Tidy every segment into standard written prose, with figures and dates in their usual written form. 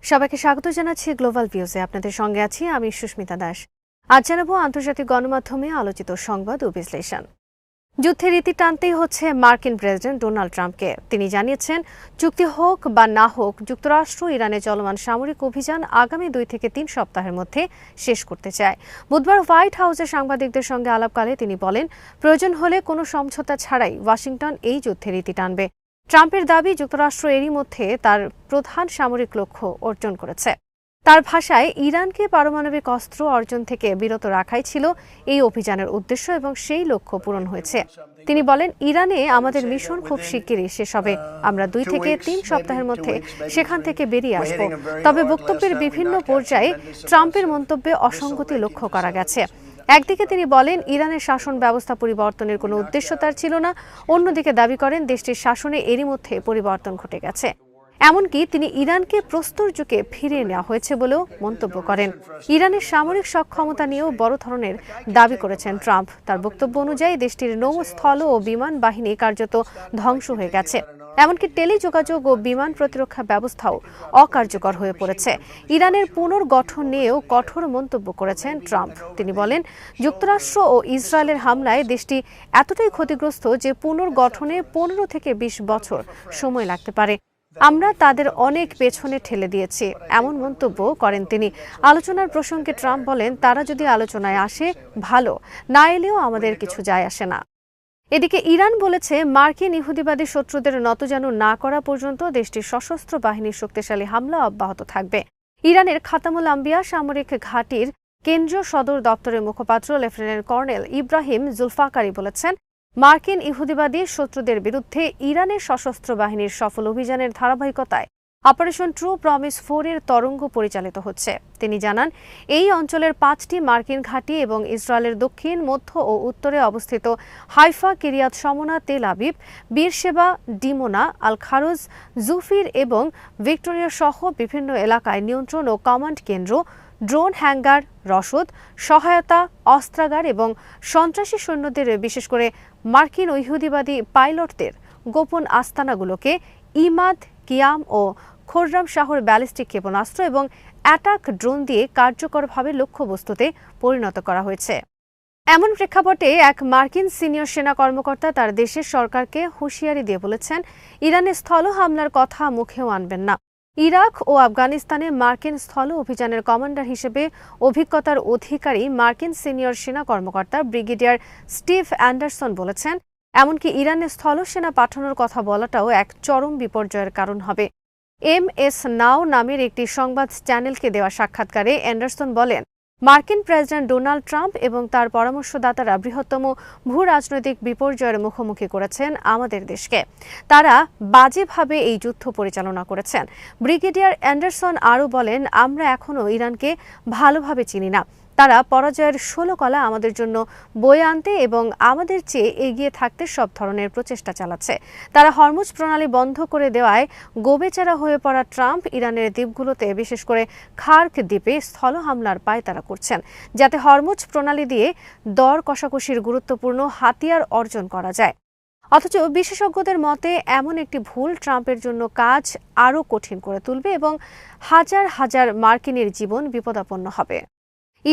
সবাইকে স্বাগত জানাচ্ছি গ্লোবাল ভিউজে। আপনাদের সঙ্গে আছি আমি সুস্মিতা দাস। আজ জানাবো আন্তর্জাতিক গণমাধ্যমে আলোচিত সংবাদ ও বিশ্লেষণ। যুদ্ধের রীতি টানতেই হচ্ছে মার্কিন প্রেসিডেন্ট ডোনাল্ড ট্রাম্পকে। তিনি জানিয়েছেন, চুক্তি হোক বা না হোক, যুক্তরাষ্ট্র ইরানে চলমান সামরিক অভিযান আগামী 2 থেকে 3 সপ্তাহের মধ্যে শেষ করতে চায়। বুধবার হোয়াইট হাউসে সাংবাদিকদের সঙ্গে আলাপকালে তিনি বলেন, প্রয়োজন হলে কোনো সমঝোতা ছাড়াই ওয়াশিংটন এই যুদ্ধের রীতি টানবে। ট্রাম্পের দাবি, যুক্তরাষ্ট্র এরই মধ্যে তার প্রধান সামরিক লক্ষ্য অর্জন করেছে। তার ভাষায়, ইরানকে পারমাণবিক অস্ত্র অর্জন থেকে বিরত রাখাই ছিল এই অভিযানের উদ্দেশ্য এবং সেই লক্ষ্য পূরণ হয়েছে। তিনি বলেন, ইরানে আমাদের মিশন খুব শিগগিরই শেষ হবে। আমরা 2 থেকে 3 সপ্তাহের মধ্যে সেখান থেকে বেরিয়ে আসব। তবে বক্তব্যের বিভিন্ন পর্যায়ে ট্রাম্পের মন্তব্যে অসঙ্গতি লক্ষ্য করা গেছে। একদিকে তিনি বলেন, ইরানের শাসন ব্যবস্থা পরিবর্তনের কোনো উদ্দেশ্য তার ছিল না। অন্যদিকে দাবি করেন, দেশটির শাসনে এরই মধ্যে পরিবর্তন ঘটে গেছে। এমনকি তিনি ইরানকে প্রস্তর যুগে ফিরিয়ে নেওয়া হয়েছে বলেও মন্তব্য করেন। ইরানের সামরিক সক্ষমতা নিয়েও বড় ধরনের দাবি করেছেন ট্রাম্প। তার বক্তব্য অনুযায়ী দেশটির নৌ, স্থল ও বিমান বাহিনী কার্যত ধ্বংস হয়ে গেছে। এমনকি টেলিযোগাযোগ ও বিমান প্রতিরক্ষা ব্যবস্থাও অকার্যকর হয়ে পড়েছে। ইরানের পুনর্গঠন নিয়েও কঠোর মন্তব্য করেছেন ট্রাম্প। তিনি বলেন, যুক্তরাষ্ট্র ও ইসরায়েলের হামলায় দেশটি এতটাই ক্ষতিগ্রস্ত যে পুনর্গঠনে 15 থেকে 20 বছর সময় লাগতে পারে। আমরা তাদের অনেক পেছনে ঠেলে দিয়েছি, এমন মন্তব্য করেন তিনি। আলোচনার প্রসঙ্গে ট্রাম্প বলেন, তারা যদি আলোচনায় আসে ভালো, না এলেও আমাদের কিছু যায় আসে না। এদিকে ইরান বলেছে, মার্কিন ইহুদিবাদী শত্রুদের নতজানু না করা পর্যন্ত দেশটির সশস্ত্র বাহিনীর শক্তিশালী হামলা অব্যাহত থাকবে। ইরানের খাতামুল আম্বিয়া সামরিক ঘাঁটির কেন্দ্রীয় সদর দপ্তরের মুখপাত্র লেফটেন্যান্ট কর্নেল ইব্রাহিম জুলফাকারি বলেছেন, মার্কিন ইহুদিবাদী শত্রুদের বিরুদ্ধে ইরানের সশস্ত্র বাহিনীর সফল অভিযানের ধারাবাহিকতায় অপারেশন ট্রু প্রমিস 4 এর তরঙ্গ পরিচালিত হচ্ছে। তিনি জানান, এই অঞ্চলের 5টি মার্কিন ঘাঁটি এবং ইসরায়েলের দক্ষিণ, মধ্য ও উত্তরে অবস্থিত Haifa, Kiryat Shmona, Tel Aviv, Beersheba, Dimona, আল খারুজ, জুফির এবং ভিক্টোরিয়া সহ বিভিন্ন এলাকায় নিয়ন্ত্রণ ও কমান্ড কেন্দ্র, ড্রোন হ্যাঙ্গার, রসদ, সহায়তা, অস্ত্রাগার এবং সন্ত্রাসী সৈন্যদের, বিশেষ করে মার্কিন ইহুদিবাদী পাইলটদের গোপন আস্তানাগুলোকে ইমাদ, কিয়াম ও খোররাম শাহর ব্যালিস্টিক ক্ষেপণাস্ত্র এবং অ্যাটাক ড্রোন দিয়ে কার্যকরভাবে লক্ষ্যবস্তুতে পরিণত করা হয়েছে। এমন প্রেক্ষাপটে এক মার্কিন সিনিয়র সেনা কর্মকর্তা তার দেশের সরকারকে হুঁশিয়ারি দিয়ে বলেছেন, ইরানের স্থল হামলার কথা মুখেও আনবেন না। ইরাক ও আফগানিস্তানে মার্কিন স্থল অভিযানের কমান্ডার হিসেবে অভিজ্ঞতার অধিকারী মার্কিন সিনিয়র সেনা কর্মকর্তা ব্রিগেডিয়ার স্টিভ অ্যান্ডারসন বলেছেন, এমনকি ইরানে স্থল সেনা পাঠানোর কথা বলাটাও এক চরম বিপর্যয়ের কারণ হবে। MS নাও নামের একটি সংবাদ চ্যানেলকে দেওয়া সাক্ষাৎকারে অ্যান্ডারসন বলেন, মার্কিন প্রেসিডেন্ট ডোনাল্ড ট্রাম্প এবং তার পরামর্শদাতারা বৃহত্তম ভূ রাজনৈতিক বিপর্যয়ের মুখোমুখি করেছেন আমাদের দেশকে। তারা বাজেভাবে এই যুদ্ধ পরিচালনা করেছেন। ব্রিগেডিয়ার অ্যান্ডারসন আরও বলেন, আমরা এখনও ইরানকে ভালোভাবে চিনি না। তারা পরাজয়ের 16 কলা আমাদের জন্য বয়ে আনতে এবং আমাদের চেয়ে এগিয়ে থাকতে সব ধরনের প্রচেষ্টা চালাচ্ছে। তারা হরমুজ প্রণালী বন্ধ করে দেওয়ায় গোবেচারা হয়ে পড়া ট্রাম্প ইরানের দ্বীপগুলোতে, বিশেষ করে খার্ক দ্বীপে স্থল হামলার পায়তারা করছেন, যাতে হরমুজ প্রণালী দিয়ে দর কষাকষির গুরুত্বপূর্ণ হাতিয়ার অর্জন করা যায়। অথচ বিশেষজ্ঞদের মতে এমন একটি ভুল ট্রাম্পের জন্য কাজ আরও কঠিন করে তুলবে এবং হাজার হাজার মার্কিনের জীবন বিপদাপন্ন হবে।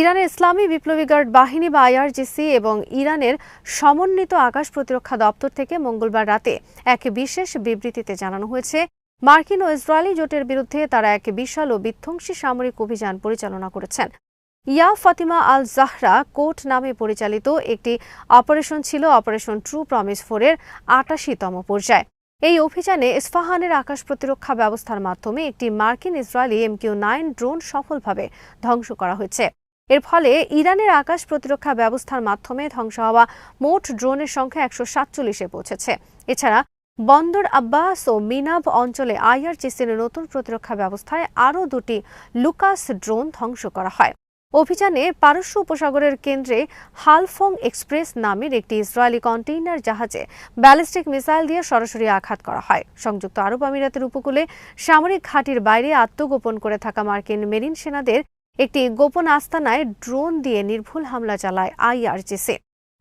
ইরানের ইসলামী বিপ্লবী গার্ড বাহিনী বা IRGC এবং ইরানের সমন্বিত আকাশ প্রতিরক্ষা দপ্তর থেকে মঙ্গলবার রাতে এক বিশেষ বিবৃতিতে জানানো হয়েছে, মার্কিন ও ইসরায়েলি জোটের বিরুদ্ধে তারা এক বিশাল ও বিধ্বংসী সামরিক অভিযান পরিচালনা করেছেন। ইয়া ফাতিমা আল জাহরা কোর্ট নামে পরিচালিত একটি অপারেশন ছিল অপারেশন ট্রু প্রমিস 4 এর 88তম পর্যায়। এই অভিযানে ইস্পাহানের আকাশ প্রতিরক্ষা ব্যবস্থার মাধ্যমে একটি মার্কিন ইসরায়েলি MQ-9 ড্রোন সফলভাবে ধ্বংস করা হয়েছে। এর ফলে ইরানের আকাশ প্রতিরক্ষা ব্যবস্থার মাধ্যমে ধ্বংস হওয়া মোট ড্রোনের সংখ্যা 147-এ পৌঁছেছে। এছাড়া বন্দর আব্বাস ও মিনাব অঞ্চলে IRGCর নতুন প্রতিরক্ষা ব্যবস্থায় আরও 2টি লুকাস ড্রোন ধ্বংস করা হয়। অভিযানে পারস্য উপসাগরের কেন্দ্রে হালফং এক্সপ্রেস নামের একটি ইসরায়েলি কন্টেইনার জাহাজে ব্যালিস্টিক মিসাইল দিয়ে সরাসরি আঘাত করা হয়। সংযুক্ত আরব আমিরাতের উপকূলে সামরিক ঘাঁটির বাইরে আত্মগোপন করে থাকা মার্কিন মেরিন সেনাদের একটি গোপন আস্তানায় ড্রোন দিয়ে নির্ভুল হামলা চালায় IRGC।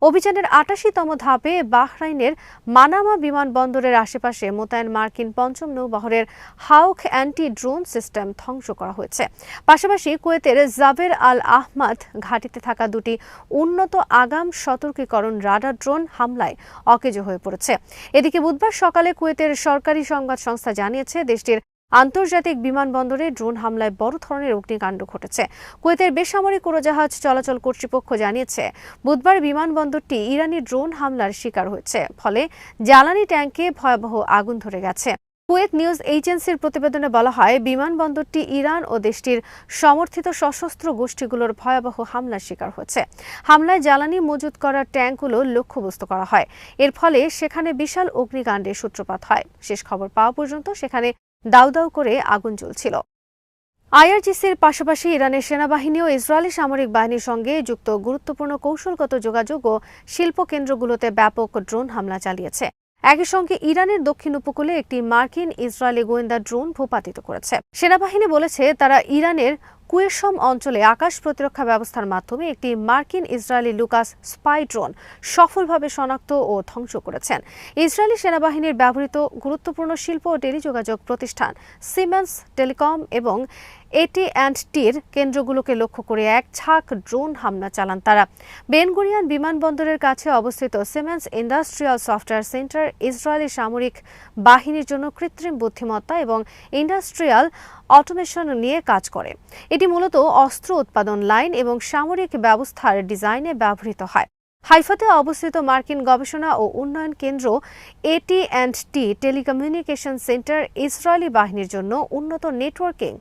অভিযানের ৮৮তম ধাপে বাহরাইনের মানামা বিমানবন্দরের আশেপাশে মোতায়েন মার্কিন পঞ্চম নৌবহরের হাউক অ্যান্টি ড্রোন সিস্টেম ধ্বংস করা হয়েছে। পাশাপাশি কুয়েতের জাবের আল আহমাদ ঘাঁটিতে থাকা দুটি উন্নত আগাম সতর্কীকরণ রাডার ড্রোন হামলায় অকেজো হয়ে পড়েছে। এদিকে বুধবার সকালে কুয়েতের সরকারি সংবাদ সংস্থা জানিয়েছে, দেশটির আন্তর্জাতিক বিমানবন্দরে ড্রোন হামলায় বড় ধরনের অগ্নিকাণ্ড ঘটেছে। কুয়েতের বেসামরিক উড়োজাহাজ চলাচল কর্তৃপক্ষ জানিয়েছে, বুধবার বিমানবন্দরটি ইরানি ড্রোন হামলার শিকার হয়েছে, ফলে জ্বালানি ট্যাঙ্কে ভয়াবহ আগুন ধরে গেছে। কুয়েত নিউজ এজেন্সির প্রতিবেদনে বলা হয়, বিমানবন্দরটি ইরান ও দেশটির সমর্থিত সশস্ত্র গোষ্ঠীগুলোর ভয়াবহ হামলার শিকার হয়েছে। হামলায় জ্বালানি মজুত করা ট্যাঙ্কগুলো লক্ষ্যবস্তু করা হয়। এর ফলে সেখানে বিশাল অগ্নিকাণ্ডের সূত্রপাত হয়। শেষ খবর পাওয়া পর্যন্ত সেখানে দাউ দাউ করে আগুন জ্বলছিল। আইআরজিসির পাশাপাশি ইরানের সেনাবাহিনী ও ইসরায়েলি সামরিক বাহিনীর সঙ্গে যুক্ত গুরুত্বপূর্ণ কৌশলগত যোগাযোগ ও শিল্প কেন্দ্রগুলোতে ব্যাপক ড্রোন হামলা চালিয়েছে। একই সঙ্গে ইরানের দক্ষিণ উপকূলে একটি মার্কিন ইসরায়েলি গোয়েন্দা ড্রোন ভূপাতিত করেছে। সেনাবাহিনী বলেছে, তারা ইরানের কুয়েশম অঞ্চলে আকাশ প্রতিরক্ষা ব্যবস্থার মাধ্যমে একটি মার্কিন ইসরায়েলি লুকাস স্পাই ড্রোন সফলভাবে শনাক্ত ও ধ্বংস করেছেন। ইসরায়েলি সেনাবাহিনীর ব্যবহৃত গুরুত্বপূর্ণ শিল্প ও টেলিযোগাযোগ প্রতিষ্ঠান সিমেন্স টেলিকম এবং AT&Tর কেন্দ্রগুলোকে লক্ষ্য করে এক ঝাঁক ড্রোন হামলা চালান তারা। বেন গুরিয়ন বিমানবন্দরের কাছে অবস্থিত siemens industrial software centre Israeli সামরিক বাহিনীর জন্য কৃত্রিম বুদ্ধিমত্তা এবং ইন্ডাস্ট্রিয়াল অটোমেশন নিয়ে কাজ করে। এটি মূলত অস্ত্র উৎপাদন লাইন এবং সামরিক ব্যবস্থার ডিজাইনে ব্যবহৃত হয়। হাইফাতে অবস্থিত মার্কিন গবেষণা ও উন্নয়ন কেন্দ্র AT&T টেলিকমিউনিকেশন সেন্টার ইসরায়েলি বাহিনীর জন্য উন্নত নেটওয়ার্কিং,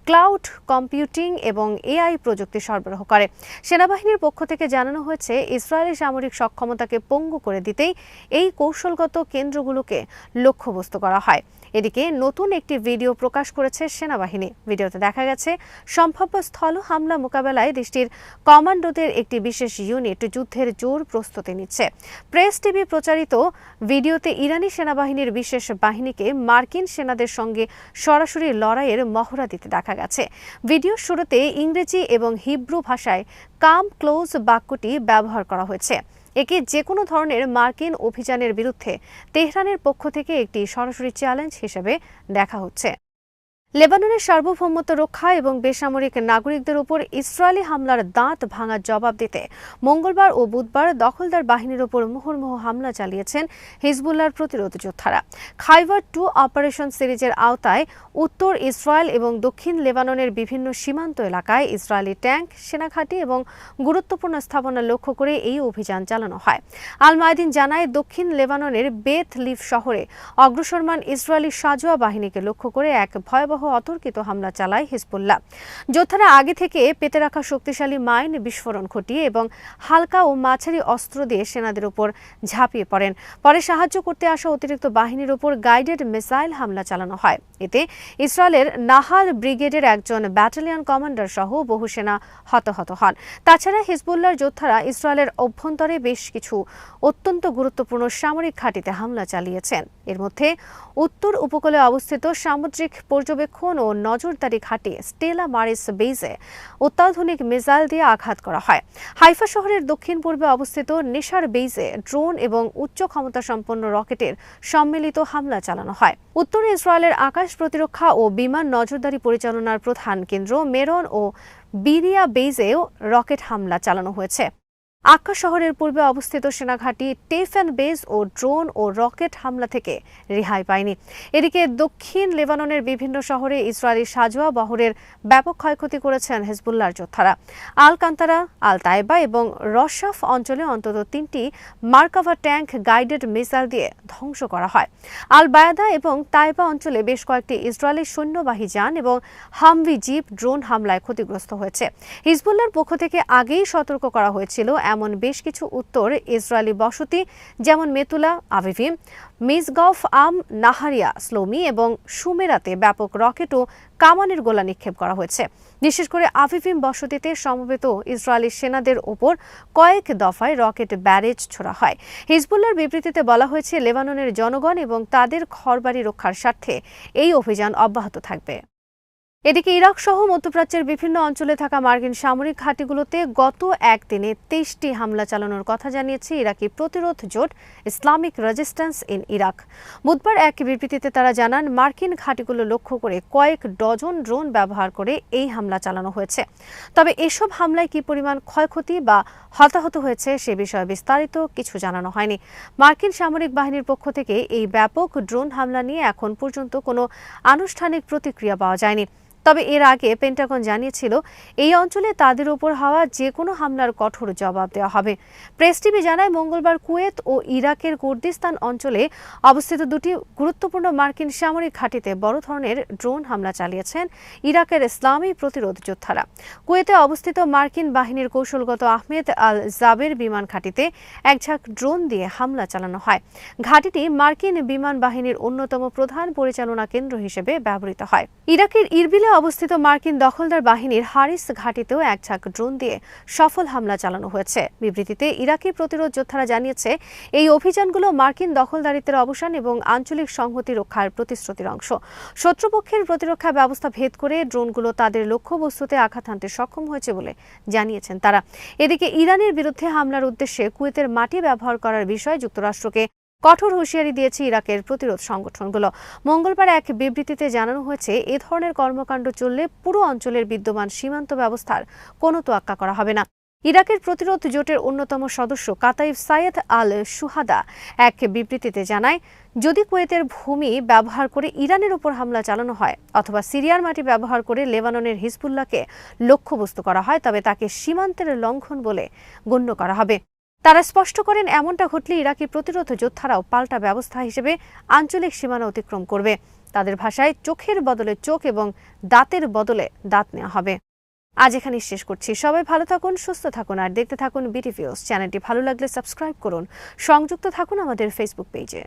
ক্লাউড কম্পিউটিং এবং AI প্রযুক্তি সরবরাহ করে। সেনাবাহিনীর পক্ষ থেকে জানানো হয়েছে, ইসরায়েলি সামরিক সক্ষমতাকে পঙ্গু করে দিতেই এই কৌশলগত কেন্দ্রগুলোকে লক্ষ্যবস্তু করা হয়। এদিকে নতুন একটি ভিডিও প্রকাশ করেছে সেনাবাহিনী। ভিডিওতে দেখা গেছে, সম্ভাব্য স্থল হামলা মোকাবেলায় দেশটির কমান্ডোদের একটি বিশেষ ইউনিট যুদ্ধের জোর প্রস্তুতি নিচ্ছে। প্রেস টিভি প্রচারিত ভিডিওতে ইরানি সেনাবাহিনীর বিশেষ বাহিনীকে মার্কিন সেনাদের সঙ্গে সরাসরি লড়াইয়ের মহড়া দিতে দেখা গেছে। ভিডিওর শুরুতে ইংরেজি এবং হিব্রু ভাষায় কাম ক্লোজ বাক্যটি ব্যবহার করা হয়েছে। একে যে কোনো ধরনের মার্কিন অভিযানের বিরুদ্ধে তেহরানের পক্ষ থেকে একটি সরাসরি চ্যালেঞ্জ হিসেবে দেখা হচ্ছে। লেবাননের সার্বভৌমত্ব রক্ষা এবং বেসামরিক নাগরিকদের উপর ইসরায়েলি হামলার দাঁত ভাঙার জবাব দিতে মঙ্গলবার ও বুধবার দখলদার বাহিনীর উপর মুহুর্মুহু হামলা চালিয়েছেন হিজবুল্লাহর প্রতিরোধ যোদ্ধারা। খাইবার 2 অপারেশন সিরিজের আওতায় উত্তর ইসরায়েল এবং দক্ষিণ লেবাননের বিভিন্ন সীমান্ত এলাকায় ইসরায়েলি ট্যাঙ্ক, সেনাঘাঁটি এবং গুরুত্বপূর্ণ স্থাপনা লক্ষ্য করে এই অভিযান চালানো হয়। আল মায়াদিন জানায়, দক্ষিণ লেবাননের বেথ লিভ শহরে অগ্রসরমান ইসরায়েলি সাজোয়া বাহিনীকে লক্ষ্য করে এক ভয়াবহ অতর্কিত হামলা চালায় হিজবুল্লাহ। যোদ্ধারা আগে থেকে পেতে রাখা শক্তিশালী মাইন বিস্ফোরণ ঘটিয়ে এবং হালকা ও মাঝারি অস্ত্র দিয়ে সেনাদের উপর ঝাঁপিয়ে পড়েন। পরে সাহায্য করতে আসা অতিরিক্ত বাহিনীর উপর গাইডেড মিসাইল হামলা চালানো হয়। এতে ইসরায়েলের নাহাল ব্রিগেডের একজন ব্যাটালিয়ন কমান্ডার সহ বহু সেনা হতাহত হন। তাছাড়া হিজবুল্লাহর যোদ্ধারা ইসরায়েলের অভ্যন্তরে বেশ কিছু অত্যন্ত গুরুত্বপূর্ণ সামরিক ঘাঁটিতে হামলা চালিয়েছেন। এর মধ্যে উত্তর উপকূলে অবস্থিত সামুদ্রিক পর্যবেক্ষণ ও নজরদারি ঘাঁটি স্টেলা মারিস বেইজে অত্যাধুনিক মিসাইল দিয়ে আঘাত করা হয়। হাইফা শহরের দক্ষিণ পূর্বে অবস্থিত নেশার বেইজে ড্রোন এবং উচ্চ ক্ষমতা সম্পন্ন রকেটের সম্মিলিত হামলা চালানো হয়। উত্তরে ইসরায়েলের আকাশ প্রতিরক্ষা ও বিমান নজরদারি পরিচালনার প্রধান কেন্দ্র মেরন ও বিরিয়া বেইজেও রকেট হামলা চালানো হয়েছে। আক্কা শহরের পূর্বে অবস্থিত সেনাঘাঁটি টেফেন বেজ ও ড্রোন ও রকেট হামলা থেকে রেহাই পায়নি। এদিকে দক্ষিণ লেবাননের বিভিন্ন শহরে ইসরায়েলি সাজোয়া বহরের ব্যাপক ক্ষয়ক্ষতি করেছেন হিজবুল্লাহর যোদ্ধারা। আল কান্তারা, আল তাইবা এবং রশাফ অঞ্চলে অন্তত 3টি মার্কাভা ট্যাঙ্ক গাইডেড মিসাইল দিয়ে ধ্বংস করা হয়। আল বায়াদা এবং তাইবা অঞ্চলে বেশ কয়েকটি ইসরায়েলি সৈন্যবাহী যান এবং হামভি জিপ ড্রোন হামলায় ক্ষতিগ্রস্ত হয়েছে। হিজবুল্লাহর পক্ষ থেকে আগেই সতর্ক করা হয়েছিল, এমন বেশ কিছু উত্তর ইসরায়েলি বসতি যেমন মেতুলা, আভিভিম, মিসগফ আম নাহারিয়া, স্লোমি এবং সুমেরাতে ব্যাপক রকেট ও কামানের গোলা নিক্ষেপ করা হয়েছে। বিশেষ করে আভিভিম বসতিতে সমবেত ইসরায়েলি সেনাদের ওপর কয়েক দফায় রকেট ব্যারেজ ছোড়া হয়। হিজবুল্লাহর বিবৃতিতে বলা হয়েছে, লেবাননের জনগণ এবং তাদের ঘরবাড়ি রক্ষার স্বার্থে এই অভিযান অব্যাহত থাকবে। এদিকে ইরাক সহ মধ্যপ্রাচ্যের বিভিন্ন অঞ্চলে থাকা মার্কিন সামরিক ঘাঁটিগুলোতে গত একদিনে 23টি হামলা চালানোর কথা জানিয়েছে ইরাকি প্রতিরোধ জোট ইসলামিক রেজিস্ট্যান্স ইন ইরাক। বুধবার এক বিবৃতিতে তারা জানান, মার্কিন ঘাঁটিগুলো লক্ষ্য করে কয়েক ডজন ড্রোন ব্যবহার করে এই হামলা চালানো হয়েছে। তবে এসব হামলায় কী পরিমাণ ক্ষয়ক্ষতি বা হতাহত হয়েছে সে বিষয়ে বিস্তারিত কিছু জানানো হয়নি। মার্কিন সামরিক বাহিনীর পক্ষ থেকে এই ব্যাপক ড্রোন হামলা নিয়ে এখন পর্যন্ত কোনো আনুষ্ঠানিক প্রতিক্রিয়া পাওয়া যায়নি। তবে এর আগে পেন্টাগন জানিয়েছিল, এই অঞ্চলে তাদের উপর হওয়া যে কোনো হামলার কঠোর জবাব দেওয়া হবে। প্রেস টিভি জানায়, মঙ্গলবার কুয়েত ও ইরাকের কুর্দিস্তান অঞ্চলে অবস্থিত দুটি গুরুত্বপূর্ণ মার্কিন সামরিক ঘাঁটিতে বড় ধরনের ড্রোন হামলা চালিয়েছেন ইরাকের ইসলামী প্রতিরোধ যোদ্ধারা। কুয়েতে অবস্থিত মার্কিন বাহিনীর কৌশলগত আহমেদ আল জাবের বিমান ঘাঁটিতে একঝাঁক ড্রোন দিয়ে হামলা চালানো হয়। ঘাঁটিটি মার্কিন বিমান বাহিনীর অন্যতম প্রধান পরিচালনা কেন্দ্র হিসেবে ব্যবহৃত হয়। ইরাকের ইরবিলে অবস্থিত মার্কিন দখলদার বাহিনীর হারিস ঘাঁটিতেও একঝাঁক ড্রোন দিয়ে সফল হামলা চালানো হয়েছে। বিবৃতিতে ইরাকি প্রতিরোধ যোদ্ধারা জানিয়েছে, এই অভিযানগুলো মার্কিন দখলদারিত্বের অবসান এবং আঞ্চলিক সংহতি রক্ষার প্রতিশ্রুতির অংশ। শত্রুপক্ষের প্রতিরক্ষা ব্যবস্থা ভেদ করে ড্রোনগুলো তাদের লক্ষ্যবস্তুতে আঘাত হানতে সক্ষম হয়েছে বলে জানিয়েছেন তারা। এদিকে ইরানের বিরুদ্ধে হামলার উদ্দেশ্যে কুয়েতের মাটি ব্যবহার করার বিষয়ে যুক্তরাষ্ট্রকে কঠোর হুঁশিয়ারি দিয়েছে ইরাকের প্রতিরোধ সংগঠনগুলো। মঙ্গলবার এক বিবৃতিতে জানানো হয়েছে, এ ধরনের কর্মকাণ্ড চললে পুরো অঞ্চলের বিদ্যমান সীমান্ত ব্যবস্থার কোনো তোয়াক্কা করা হবে না। ইরাকের প্রতিরোধ জোটের অন্যতম সদস্য কাতাইব সাইয়েদ আল সুহাদা এক বিবৃতিতে জানায়, যদি কুয়েতের ভূমি ব্যবহার করে ইরানের উপর হামলা চালানো হয় অথবা সিরিয়ার মাটি ব্যবহার করে লেবাননের হিজবুল্লাহকে লক্ষ্যবস্তু করা হয়, তবে তাকে সীমান্তের লঙ্ঘন বলে গণ্য করা হবে। তারা স্পষ্ট করেন, এমনটা ঘটলে ইরাকি প্রতিরোধ যোদ্ধারাও পাল্টা ব্যবস্থা হিসেবে আঞ্চলিক সীমানা অতিক্রম করবে। তাদের ভাষায়, চোখের বদলে চোখ এবং দাঁতের বদলে দাঁত নেওয়া হবে। আজ এখানেই শেষ করছি। সবাই ভালো থাকুন, সুস্থ থাকুন আর দেখতে থাকুন বিটিভিউজ। চ্যানেলটি ভালো লাগলে সাবস্ক্রাইব করুন। সংযুক্ত থাকুন আমাদের ফেসবুক পেজে।